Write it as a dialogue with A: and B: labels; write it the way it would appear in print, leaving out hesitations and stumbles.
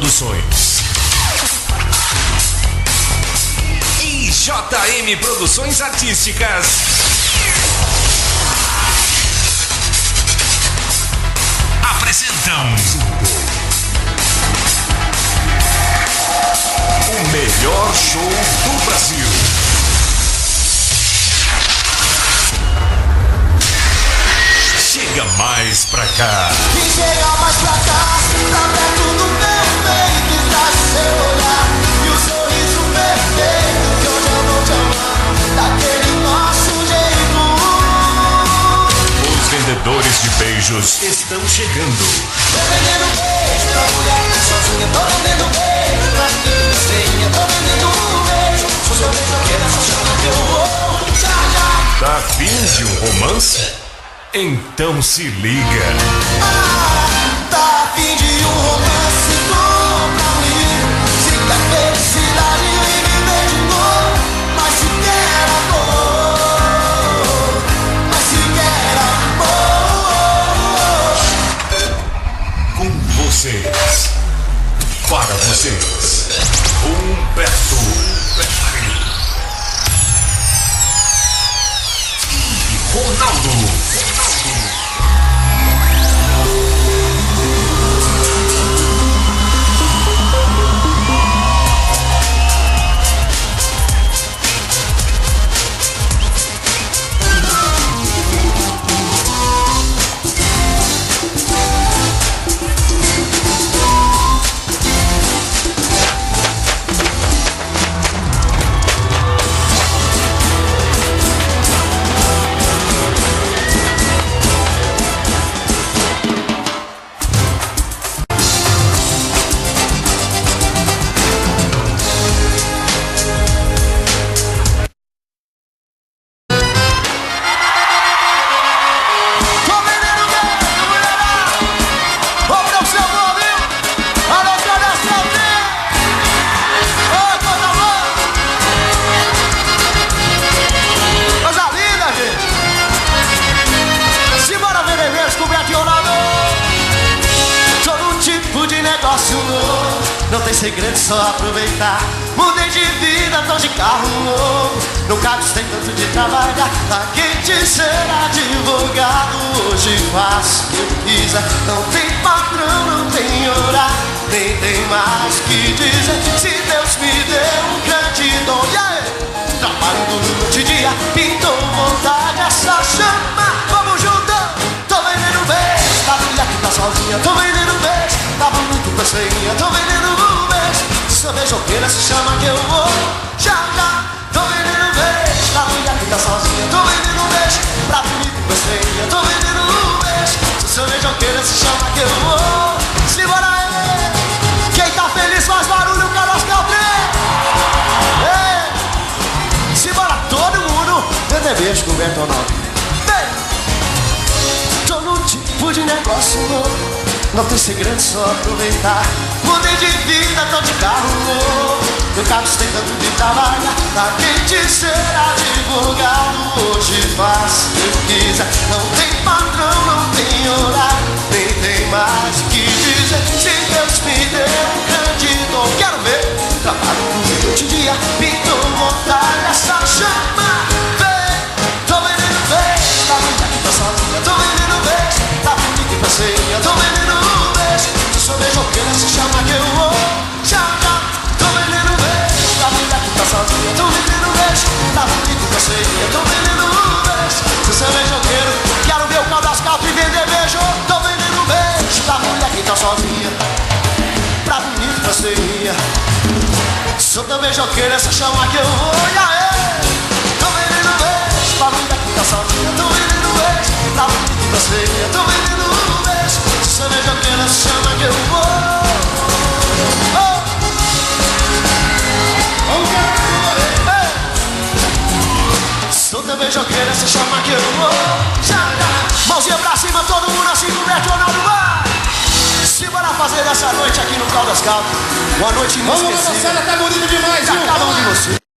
A: Produções e JM Produções Artísticas apresentam o melhor show do Brasil. Chega mais pra cá.
B: E chega mais pra cá, tá perto do meu peito e traz o seu olhar e o sorriso perfeito que hoje eu vou te amar daquele nosso jeito.
A: Os vendedores de beijos estão chegando.
B: Tô vendendo beijo pra mulher que tá sozinha, tô vendendo beijo pra menina feia, tô vendendo beijo. Se o seu beijo aquele, só chama que eu vou. Já, já.
A: Tá afim de um romance? Então se liga.
B: Tá a fim de um romance bom pra mim. Se quer felicidade e viver de novo, mas se quer amor, mas se quer amor.
A: Com vocês, para vocês, Humberto e Ronaldo.
B: Não tem segredo, só aproveitar. Mudei de vida, tô de carro novo. Nunca gostei tanto de trabalhar. Larguei de ser advogado. Hoje faço o que eu quiser. Não tem patrão, não tem horário, nem tem mais o que dizer. Se Deus me deu um grande dom, trabalho do noite e dia, pintou vontade essa chama. Vamos juntar. Tô vendendo beijo pra mulher que tá sozinha. Tô vendendo beijo pra bonito pra feinha. Tô vendendo beijo. Se eu beijoqueira se chama que eu vou. Já, já. Tô vendendo beijo pra mulher que tá sozinha. Tô vendendo beijo pra bonito pra feinha. Tô vendendo beijo. Se eu beijoqueira se chama que eu vou. Simbora aí. Quem tá feliz faz barulho, Carlos Caltré. Simbora todo mundo. Vender beijo com o Beto Ronaldo. Tô num tipo de negócio novo. Não tem segredo, só aproveitar. Mudei de vida, tô de carro novo. Nunca gostei tanto de trabalhar. Larguei de ser advogado. Hoje faço o que eu quiser. Não tem patrão, não tem horário, nem tem mais o que dizer. Se Deus me deu um grande dom, quero ver. Trabalho no noite e dia, pintou vontade essa chama. Tô vendendo beijo pra mulher que tá sozinha. Tô vendendo beijo pra bonita e pra feia. Tô vendendo beijo. Se sou beijoqueira se chama que eu vou. Já, já. Tô vendendo beijo pra mulher que tá sozinha. Tô vendendo beijo pra bonita e pra feia. Tô vendendo beijo. Se sou beijoqueiro, quero ver o pau das calças e vender beijo. Tô vendendo beijo pra mulher que tá sozinha. Pra bonita e pra feia. Sou tão beijoqueira, essa chama que eu vou. E aí? Tô vendendo beijo pra mulher que tá sozinha. Tô vendendo beijo pra bonita e pra feia. Tô vendendo beijo. Se sou beijoqueira, essa chama que eu vou. Sou tão beijoqueira, essa chama que eu vou. Já, já. Mãozinha pra cima, todo mundo assim com o Beto Ronaldo, vai. Simbora fazer essa noite aqui no Caldas Caldas. Uma noite inesquecível.
C: Vamos, moçada, tá bonito.